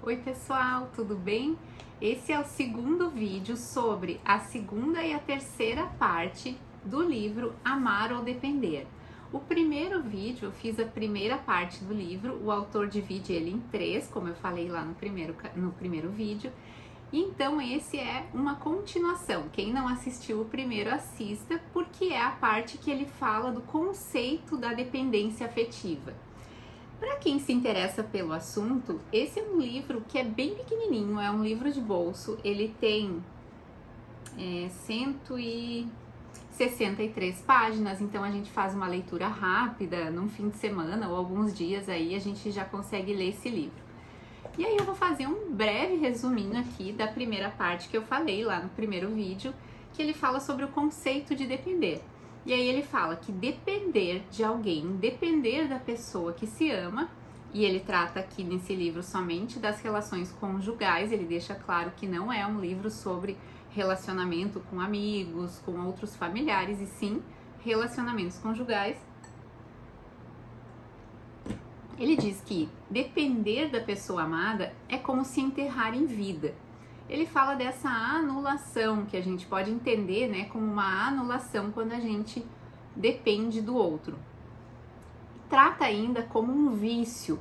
Oi pessoal, tudo bem? Esse é o segundo vídeo sobre a segunda e a terceira parte do livro Amar ou Depender. O primeiro vídeo, eu fiz a primeira parte do livro, o autor divide ele em três, como eu falei lá no primeiro vídeo. Então esse é uma continuação. Quem não assistiu o primeiro, assista, porque é a parte que ele fala do conceito da dependência afetiva. Para quem se interessa pelo assunto, esse é um livro que é bem pequenininho, é um livro de bolso, ele tem 163 páginas, então a gente faz uma leitura rápida, num fim de semana ou alguns dias aí a gente já consegue ler esse livro. E aí eu vou fazer um breve resuminho aqui da primeira parte que eu falei lá no primeiro vídeo, que ele fala sobre o conceito de depender. E aí ele fala que depender de alguém, depender da pessoa que se ama, e ele trata aqui nesse livro somente das relações conjugais, ele deixa claro que não é um livro sobre relacionamento com amigos, com outros familiares, e sim relacionamentos conjugais. Ele diz que depender da pessoa amada é como se enterrar em vida. Ele fala dessa anulação, que a gente pode entender, né, como uma anulação quando a gente depende do outro. Trata ainda como um vício.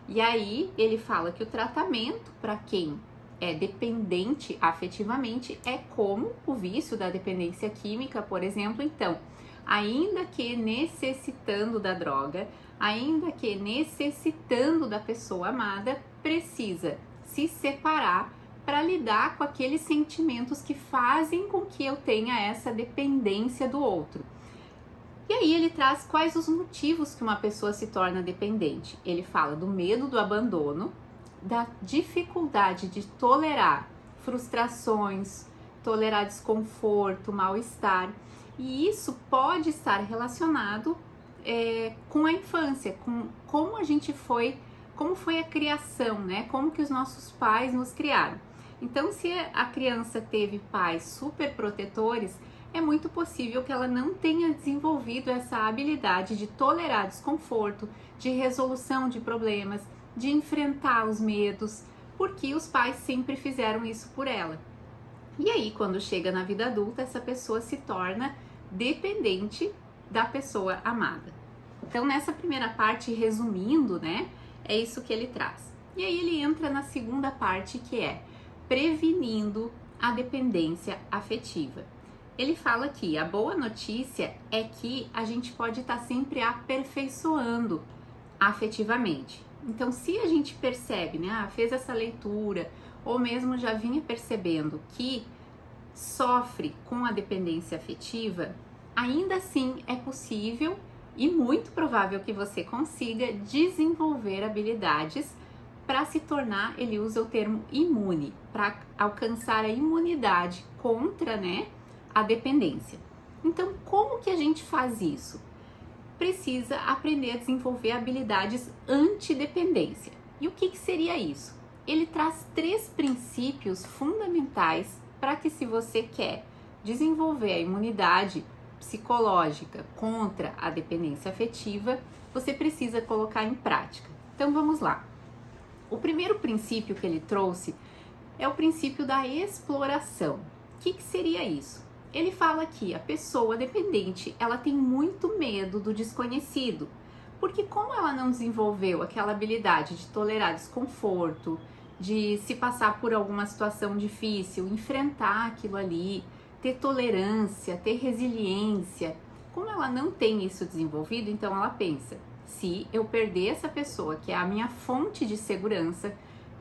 E aí ele fala que o tratamento para quem é dependente afetivamente é como o vício da dependência química, por exemplo. Então, ainda que necessitando da droga, ainda que necessitando da pessoa amada, precisa se separar para lidar com aqueles sentimentos que fazem com que eu tenha essa dependência do outro. E aí ele traz quais os motivos que uma pessoa se torna dependente. Ele fala do medo do abandono, da dificuldade de tolerar frustrações, tolerar desconforto, mal-estar. E isso pode estar relacionado com a infância, com como a gente foi, como foi a criação, né? Como que os nossos pais nos criaram. Então, se a criança teve pais super protetores, é muito possível que ela não tenha desenvolvido essa habilidade de tolerar desconforto, de resolução de problemas, de enfrentar os medos, porque os pais sempre fizeram isso por ela. E aí, quando chega na vida adulta, essa pessoa se torna dependente da pessoa amada. Então, nessa primeira parte, resumindo, né, é isso que ele traz. E aí ele entra na segunda parte, que é prevenindo a dependência afetiva. Ele fala que a boa notícia é que a gente pode estar sempre aperfeiçoando afetivamente. Então, se a gente percebe, né, fez essa leitura, ou mesmo já vinha percebendo que sofre com a dependência afetiva, ainda assim é possível e muito provável que você consiga desenvolver habilidades para se tornar, ele usa o termo imune, para alcançar a imunidade contra, né, a dependência. Então, como que a gente faz isso? Precisa aprender a desenvolver habilidades antidependência. E o que seria isso? Ele traz 3 princípios fundamentais para que, se você quer desenvolver a imunidade psicológica contra a dependência afetiva, você precisa colocar em prática. Então vamos lá. O primeiro princípio que ele trouxe é o princípio da exploração. O que seria isso? Ele fala que a pessoa dependente, ela tem muito medo do desconhecido, porque como ela não desenvolveu aquela habilidade de tolerar desconforto, de se passar por alguma situação difícil, enfrentar aquilo ali, ter tolerância, ter resiliência, como ela não tem isso desenvolvido, então ela pensa, se eu perder essa pessoa, que é a minha fonte de segurança,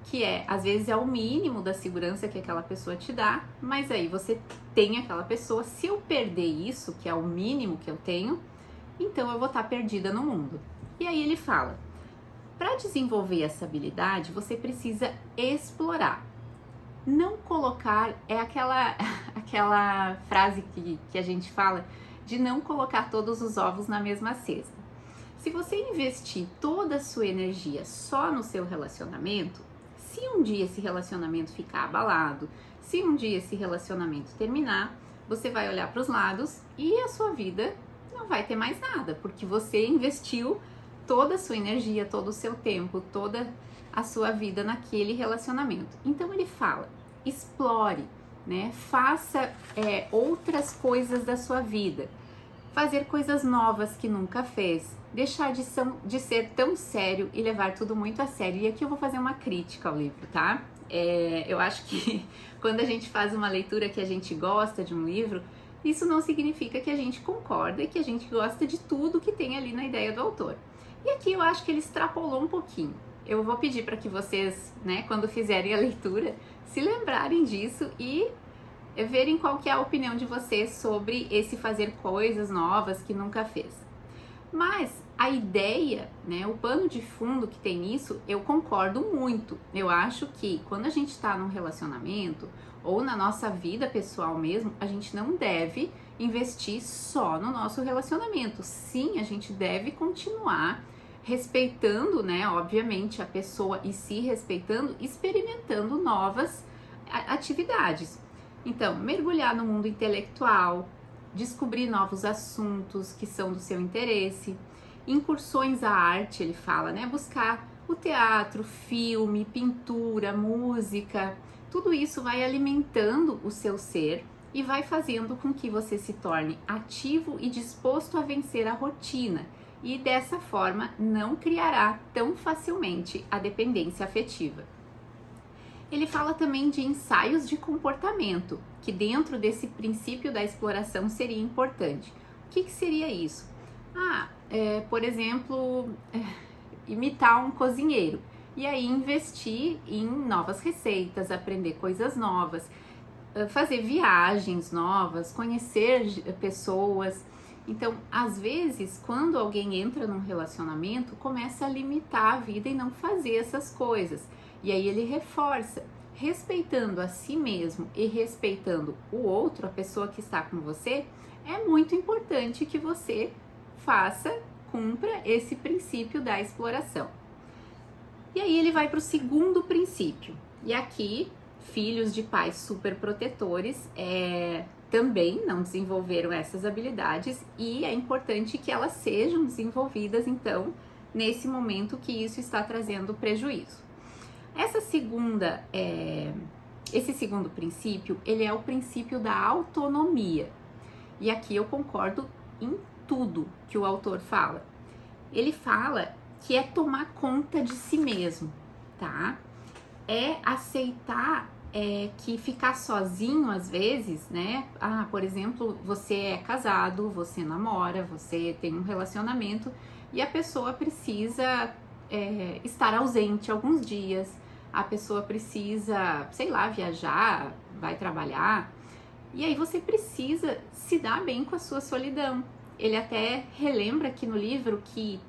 que às vezes é o mínimo da segurança que aquela pessoa te dá, mas aí você tem aquela pessoa, se eu perder isso, que é o mínimo que eu tenho, então eu vou estar perdida no mundo. E aí ele fala, para desenvolver essa habilidade, você precisa explorar. Não colocar, é aquela frase que a gente fala, de não colocar todos os ovos na mesma cesta. Se você investir toda a sua energia só no seu relacionamento, se um dia esse relacionamento ficar abalado, se um dia esse relacionamento terminar, você vai olhar para os lados e a sua vida não vai ter mais nada, porque você investiu toda a sua energia, todo o seu tempo, toda a sua vida naquele relacionamento. Então ele fala, explore, né? Faça outras coisas da sua vida, fazer coisas novas que nunca fez, deixar de ser tão sério e levar tudo muito a sério. E aqui eu vou fazer uma crítica ao livro, tá? Eu acho que quando a gente faz uma leitura que a gente gosta de um livro, isso não significa que a gente concorda e que a gente gosta de tudo que tem ali na ideia do autor. E aqui eu acho que ele extrapolou um pouquinho. Eu vou pedir para que vocês, né, quando fizerem a leitura, se lembrarem disso e verem qual que é a opinião de vocês sobre esse fazer coisas novas que nunca fez. Mas a ideia, né, o pano de fundo que tem nisso, eu concordo muito. Eu acho que quando a gente está num relacionamento ou na nossa vida pessoal mesmo, a gente não deve investir só no nosso relacionamento. Sim, a gente deve continuar respeitando, né, obviamente, a pessoa e se respeitando, experimentando novas atividades. Então, mergulhar no mundo intelectual, descobrir novos assuntos que são do seu interesse, incursões à arte, ele fala, né? Buscar o teatro, filme, pintura, música, tudo isso vai alimentando o seu ser e vai fazendo com que você se torne ativo e disposto a vencer a rotina e dessa forma não criará tão facilmente a dependência afetiva. Ele fala também de ensaios de comportamento, que dentro desse princípio da exploração seria importante. O que seria isso? Por exemplo, imitar um cozinheiro. E aí investir em novas receitas, aprender coisas novas, fazer viagens novas, conhecer pessoas. Então, às vezes, quando alguém entra num relacionamento, começa a limitar a vida e não fazer essas coisas. E aí ele reforça, respeitando a si mesmo e respeitando o outro, a pessoa que está com você, é muito importante que você cumpra esse princípio da exploração. E aí ele vai para o segundo princípio. E aqui, filhos de pais super protetores também não desenvolveram essas habilidades e é importante que elas sejam desenvolvidas, então, nesse momento que isso está trazendo prejuízo. Esse segundo princípio, ele é o princípio da autonomia. E aqui eu concordo em tudo que o autor fala. Ele fala que é tomar conta de si mesmo, tá? É aceitar que ficar sozinho às vezes, né? Por exemplo, você é casado, você namora, você tem um relacionamento e a pessoa precisa estar ausente alguns dias, a pessoa precisa, sei lá, viajar, vai trabalhar, e aí você precisa se dar bem com a sua solidão. Ele até relembra aqui no livro que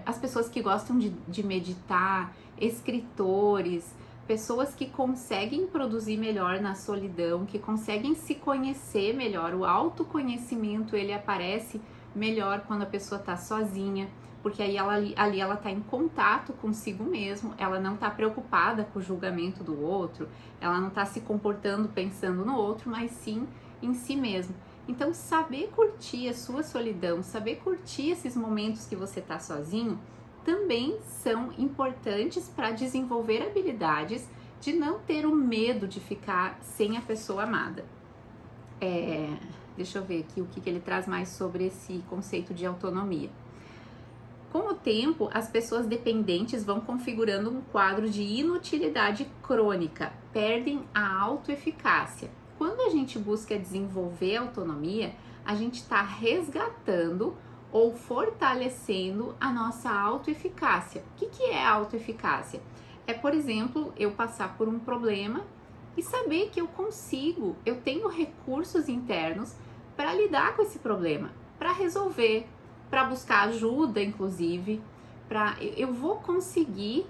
as pessoas que gostam de meditar, escritores, pessoas que conseguem produzir melhor na solidão, que conseguem se conhecer melhor, o autoconhecimento ele aparece melhor quando a pessoa está sozinha, porque aí ela está em contato consigo mesmo, ela não está preocupada com o julgamento do outro, ela não está se comportando pensando no outro, mas sim em si mesmo. Então, saber curtir a sua solidão, saber curtir esses momentos que você está sozinho, também são importantes para desenvolver habilidades de não ter o medo de ficar sem a pessoa amada. Deixa eu ver aqui o que ele traz mais sobre esse conceito de autonomia. Com o tempo, as pessoas dependentes vão configurando um quadro de inutilidade crônica, perdem a autoeficácia. Quando a gente busca desenvolver autonomia, a gente está resgatando ou fortalecendo a nossa autoeficácia. O que é autoeficácia? É, por exemplo, eu passar por um problema e saber que eu tenho recursos internos para lidar com esse problema, para resolver, para buscar ajuda, inclusive, eu vou conseguir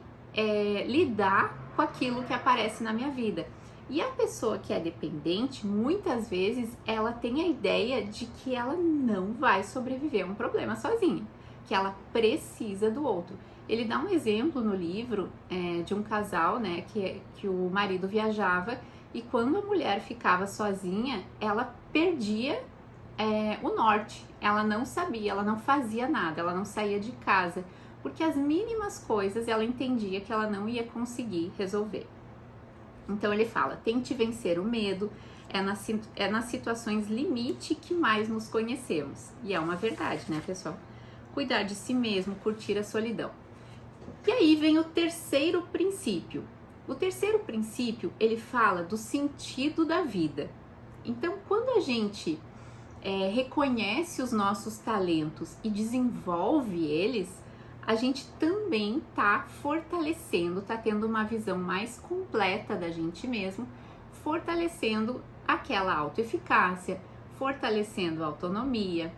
lidar com aquilo que aparece na minha vida. E a pessoa que é dependente, muitas vezes, ela tem a ideia de que ela não vai sobreviver a um problema sozinha, que ela precisa do outro. Ele dá um exemplo no livro de um casal, né, que o marido viajava e quando a mulher ficava sozinha, ela perdia o norte. Ela não sabia, ela não fazia nada, ela não saía de casa, porque as mínimas coisas ela entendia que ela não ia conseguir resolver. Então ele fala, tente vencer o medo, é nas situações limite que mais nos conhecemos. E é uma verdade, né, pessoal? Cuidar de si mesmo, curtir a solidão. E aí vem o terceiro princípio. O terceiro princípio, ele fala do sentido da vida. Então, quando a gente reconhece os nossos talentos e desenvolve eles, a gente também está fortalecendo, está tendo uma visão mais completa da gente mesmo, fortalecendo aquela autoeficácia, fortalecendo a autonomia,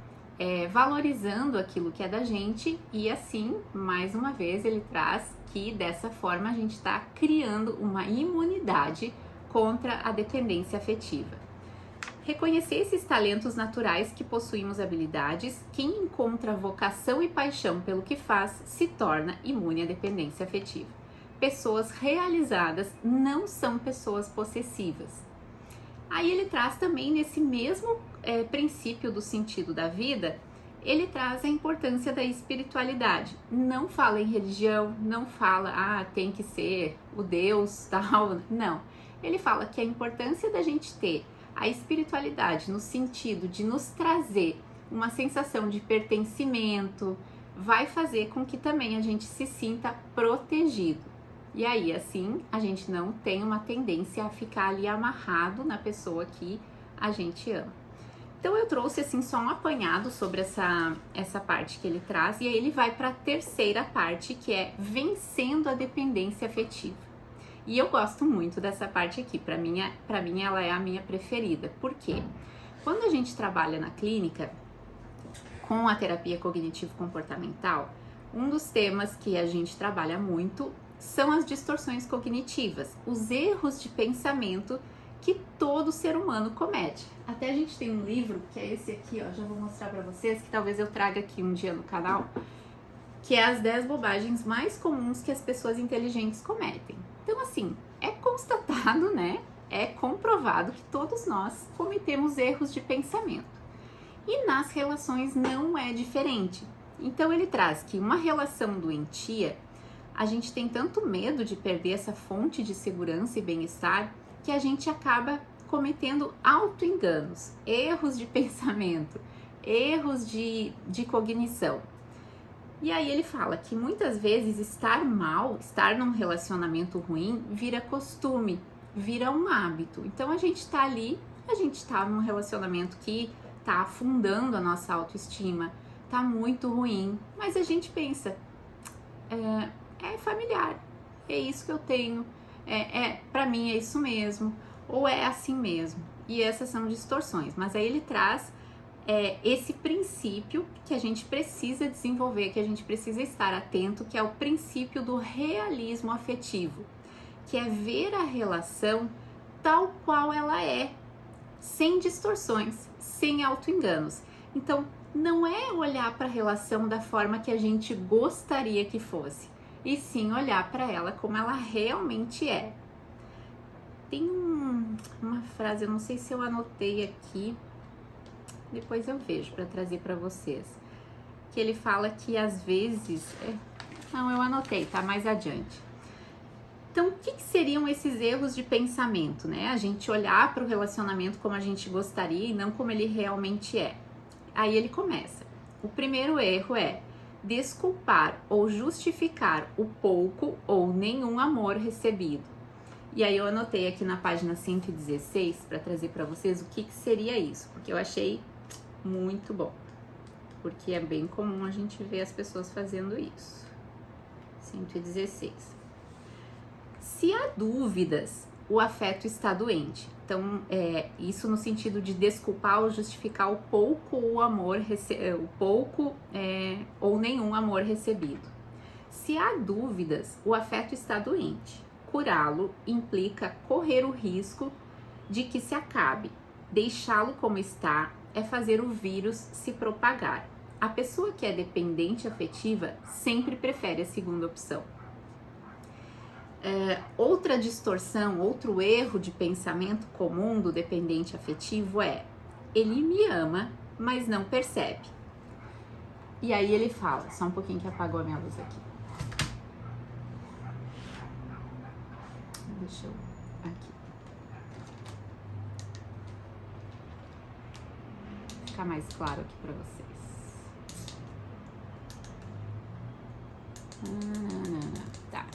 valorizando aquilo que é da gente, e assim, mais uma vez, ele traz que dessa forma a gente está criando uma imunidade contra a dependência afetiva. Reconhecer esses talentos naturais que possuímos habilidades, quem encontra vocação e paixão pelo que faz se torna imune à dependência afetiva. Pessoas realizadas não são pessoas possessivas. Aí ele traz também nesse mesmo princípio do sentido da vida, ele traz a importância da espiritualidade. Não fala em religião, não fala, tem que ser o Deus tal, não. Ele fala que a importância da gente ter a espiritualidade no sentido de nos trazer uma sensação de pertencimento, vai fazer com que também a gente se sinta protegido. E aí, assim, a gente não tem uma tendência a ficar ali amarrado na pessoa que a gente ama. Então eu trouxe assim só um apanhado sobre essa parte que ele traz, e aí ele vai para a terceira parte, que é vencendo a dependência afetiva. E eu gosto muito dessa parte aqui, para mim ela é a minha preferida. Por quê? Quando a gente trabalha na clínica com a terapia cognitivo-comportamental, um dos temas que a gente trabalha muito são as distorções cognitivas, os erros de pensamento que todo ser humano comete. Até a gente tem um livro, que é esse aqui, ó, já vou mostrar para vocês, que talvez eu traga aqui um dia no canal, que é as 10 bobagens mais comuns que as pessoas inteligentes cometem. Então, assim, é constatado, né? É comprovado que todos nós cometemos erros de pensamento. E nas relações não é diferente. Então, ele traz que uma relação doentia, a gente tem tanto medo de perder essa fonte de segurança e bem-estar que a gente acaba cometendo auto-enganos, erros de pensamento, erros de cognição. E aí ele fala que muitas vezes estar mal, estar num relacionamento ruim, vira costume, vira um hábito. Então a gente tá ali, a gente tá num relacionamento que tá afundando a nossa autoestima, tá muito ruim, mas a gente pensa, é familiar, é isso que eu tenho, pra mim é isso mesmo, ou é assim mesmo. E essas são distorções, mas aí ele traz esse princípio que a gente precisa desenvolver, que a gente precisa estar atento, que é o princípio do realismo afetivo, que é ver a relação tal qual ela é, sem distorções, sem auto-enganos. Então, não é olhar para a relação da forma que a gente gostaria que fosse, e sim olhar para ela como ela realmente é. Tem uma frase, eu não sei se eu anotei aqui, depois eu vejo para trazer para vocês, que ele fala que às vezes, não, eu anotei, tá mais adiante. Então, o que seriam esses erros de pensamento, né? A gente olhar para o relacionamento como a gente gostaria e não como ele realmente é. Aí ele começa. O primeiro erro é desculpar ou justificar o pouco ou nenhum amor recebido. E aí eu anotei aqui na página 116 para trazer para vocês o que seria isso, porque eu achei muito bom, porque é bem comum a gente ver as pessoas fazendo isso. 116. Se há dúvidas, o afeto está doente. Então, isso no sentido de desculpar ou justificar o pouco ou amor ou nenhum amor recebido. Se há dúvidas, o afeto está doente. Curá-lo implica correr o risco de que se acabe. Deixá-lo como está é fazer o vírus se propagar. A pessoa que é dependente afetiva sempre prefere a segunda opção. Outra distorção, outro erro de pensamento comum do dependente afetivo é: ele me ama, mas não percebe. E aí ele fala, só um pouquinho que apagou a minha luz aqui. Deixa eu... aqui. Ficar mais claro aqui pra vocês. Tá.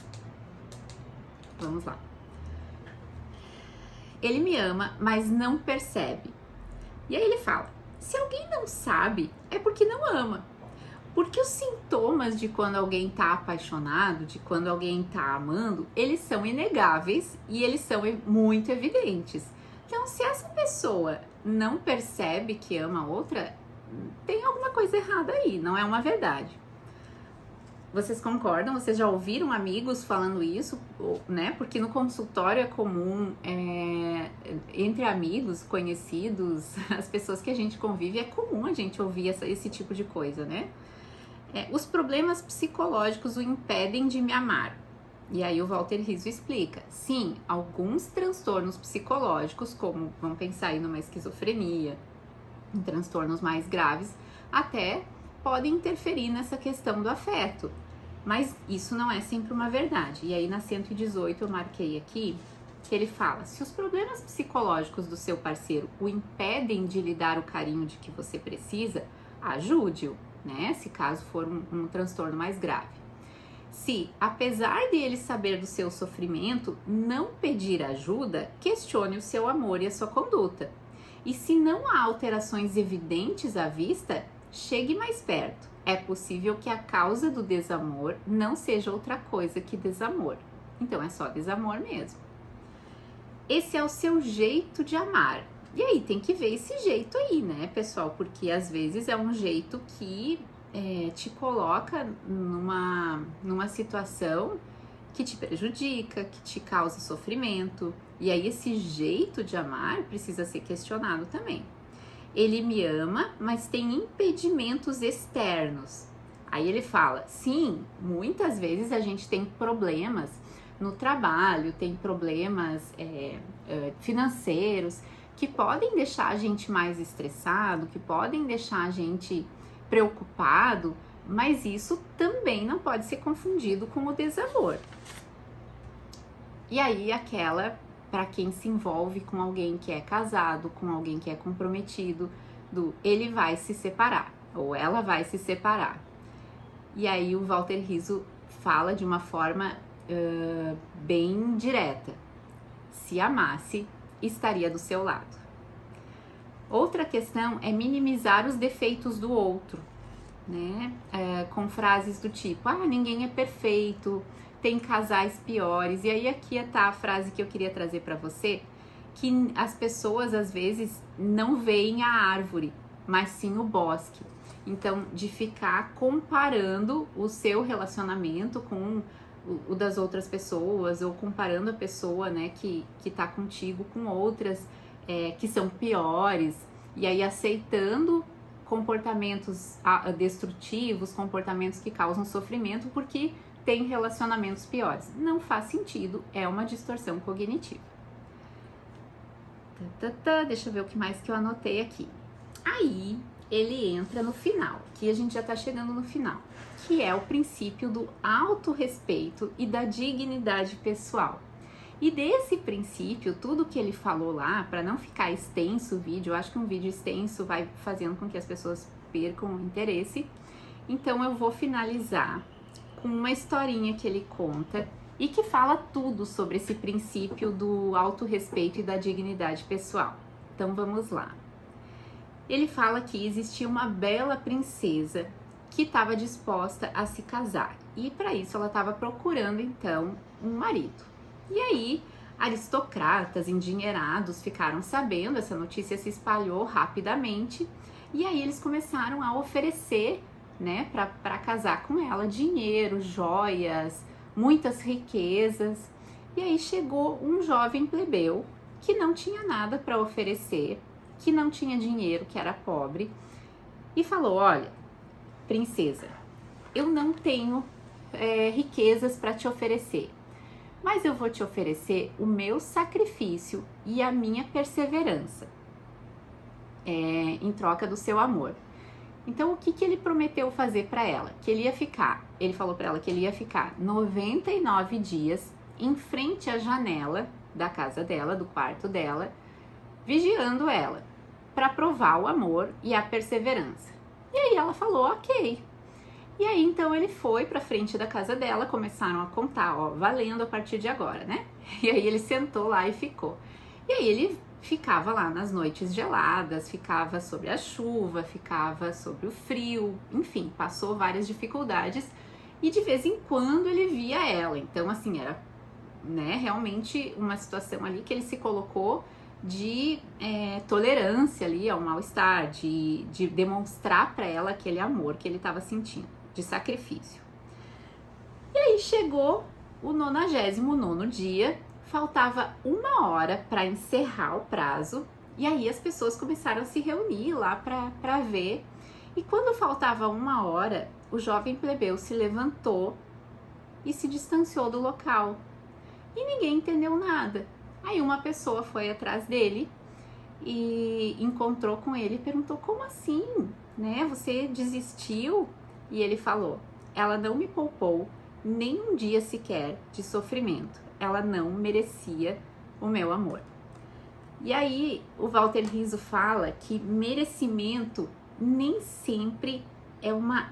Vamos lá. Ele me ama, mas não percebe. E aí ele fala, se alguém não sabe, é porque não ama. Porque os sintomas de quando alguém tá apaixonado, de quando alguém tá amando, eles são inegáveis e eles são muito evidentes. Então, se essa pessoa não percebe que ama a outra, tem alguma coisa errada aí, não é uma verdade. Vocês concordam? Vocês já ouviram amigos falando isso, né? Porque no consultório é comum, entre amigos, conhecidos, as pessoas que a gente convive, é comum a gente ouvir esse tipo de coisa, né? Os problemas psicológicos o impedem de me amar. E aí o Walter Rizzo explica. Sim, alguns transtornos psicológicos, como vamos pensar aí numa esquizofrenia, em transtornos mais graves, até podem interferir nessa questão do afeto. Mas isso não é sempre uma verdade. E aí na 118 eu marquei aqui que ele fala, se os problemas psicológicos do seu parceiro o impedem de lhe dar o carinho de que você precisa, ajude-o, né? Se caso for um transtorno mais grave. Se, apesar de ele saber do seu sofrimento, não pedir ajuda, questione o seu amor e a sua conduta. E se não há alterações evidentes à vista, chegue mais perto. É possível que a causa do desamor não seja outra coisa que desamor. Então é só desamor mesmo. Esse é o seu jeito de amar. E aí tem que ver esse jeito aí, né, pessoal? Porque às vezes é um jeito que te coloca numa situação que te prejudica, que te causa sofrimento. E aí esse jeito de amar precisa ser questionado também. Ele me ama, mas tem impedimentos externos. Aí ele fala, sim, muitas vezes a gente tem problemas no trabalho, tem problemas financeiros que podem deixar a gente mais estressado, que podem deixar a gente preocupado, mas isso também não pode ser confundido com o desamor. E aí para quem se envolve com alguém que é casado, com alguém que é comprometido, ele vai se separar, ou ela vai se separar. E aí o Walter Rizzo fala de uma forma bem direta. Se amasse, estaria do seu lado. Outra questão é minimizar os defeitos do outro, né? Com frases do tipo, ninguém é perfeito, tem casais piores. E aí aqui está a frase que eu queria trazer para você, que as pessoas às vezes não veem a árvore, mas sim o bosque. Então, de ficar comparando o seu relacionamento com o das outras pessoas, ou comparando a pessoa, né, que tá contigo com outras que são piores, e aí aceitando comportamentos destrutivos, comportamentos que causam sofrimento, porque tem relacionamentos piores. Não faz sentido, é uma distorção cognitiva. Deixa eu ver o que mais que eu anotei aqui. Aí ele entra no final, que a gente já tá chegando no final, que é o princípio do autorrespeito e da dignidade pessoal. E desse princípio, tudo que ele falou lá, para não ficar extenso o vídeo, eu acho que um vídeo extenso vai fazendo com que as pessoas percam o interesse, então eu vou finalizar com uma historinha que ele conta e que fala tudo sobre esse princípio do autorrespeito e da dignidade pessoal. Então vamos lá. Ele fala que existia uma bela princesa que estava disposta a se casar, e para isso ela estava procurando então um marido. E aí, aristocratas endinheirados ficaram sabendo, essa notícia se espalhou rapidamente, e aí eles começaram a oferecer, né, para casar com ela, dinheiro, joias, muitas riquezas. E aí chegou um jovem plebeu que não tinha nada para oferecer, que não tinha dinheiro, que era pobre, e falou: olha, princesa, eu não tenho riquezas para te oferecer, mas eu vou te oferecer o meu sacrifício e a minha perseverança em troca do seu amor. Então, o que que ele prometeu fazer para ela? Que ele falou para ela que ele ia ficar 99 dias em frente à janela da casa dela, do quarto dela, vigiando ela, para provar o amor e a perseverança. E aí ela falou, ok. E aí então ele foi para frente da casa dela, começaram a contar, ó, valendo a partir de agora, né? E aí ele sentou lá e ficou. E aí ele ficava lá nas noites geladas, ficava sobre a chuva, ficava sobre o frio, enfim, passou várias dificuldades e de vez em quando ele via ela. Então, assim, era, né, realmente uma situação ali que ele se colocou de tolerância ali ao mal-estar, de demonstrar para ela aquele amor que ele estava sentindo, de sacrifício. E aí chegou o 99º dia, faltava 1 hora para encerrar o prazo, e aí as pessoas começaram a se reunir lá para ver. E quando faltava 1 hora, o jovem plebeu se levantou e se distanciou do local. E ninguém entendeu nada. Aí uma pessoa foi atrás dele e encontrou com ele e perguntou, como assim, né? Você desistiu? E ele falou, ela não me poupou nem um dia sequer de sofrimento. Ela não merecia o meu amor. E aí o Walter Rizzo fala que merecimento nem sempre é uma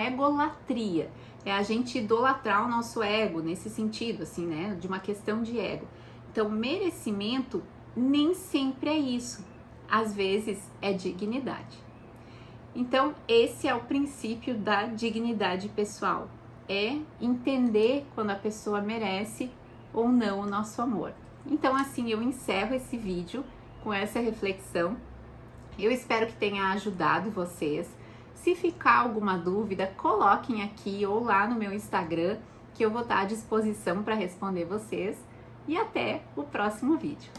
egolatria. É a gente idolatrar o nosso ego nesse sentido, assim, né? De uma questão de ego. Então, merecimento nem sempre é isso. Às vezes é dignidade. Então, esse é o princípio da dignidade pessoal. É entender quando a pessoa merece ou não o nosso amor. Então, assim, eu encerro esse vídeo com essa reflexão. Eu espero que tenha ajudado vocês. Se ficar alguma dúvida, coloquem aqui ou lá no meu Instagram, que eu vou estar à disposição para responder vocês. E até o próximo vídeo.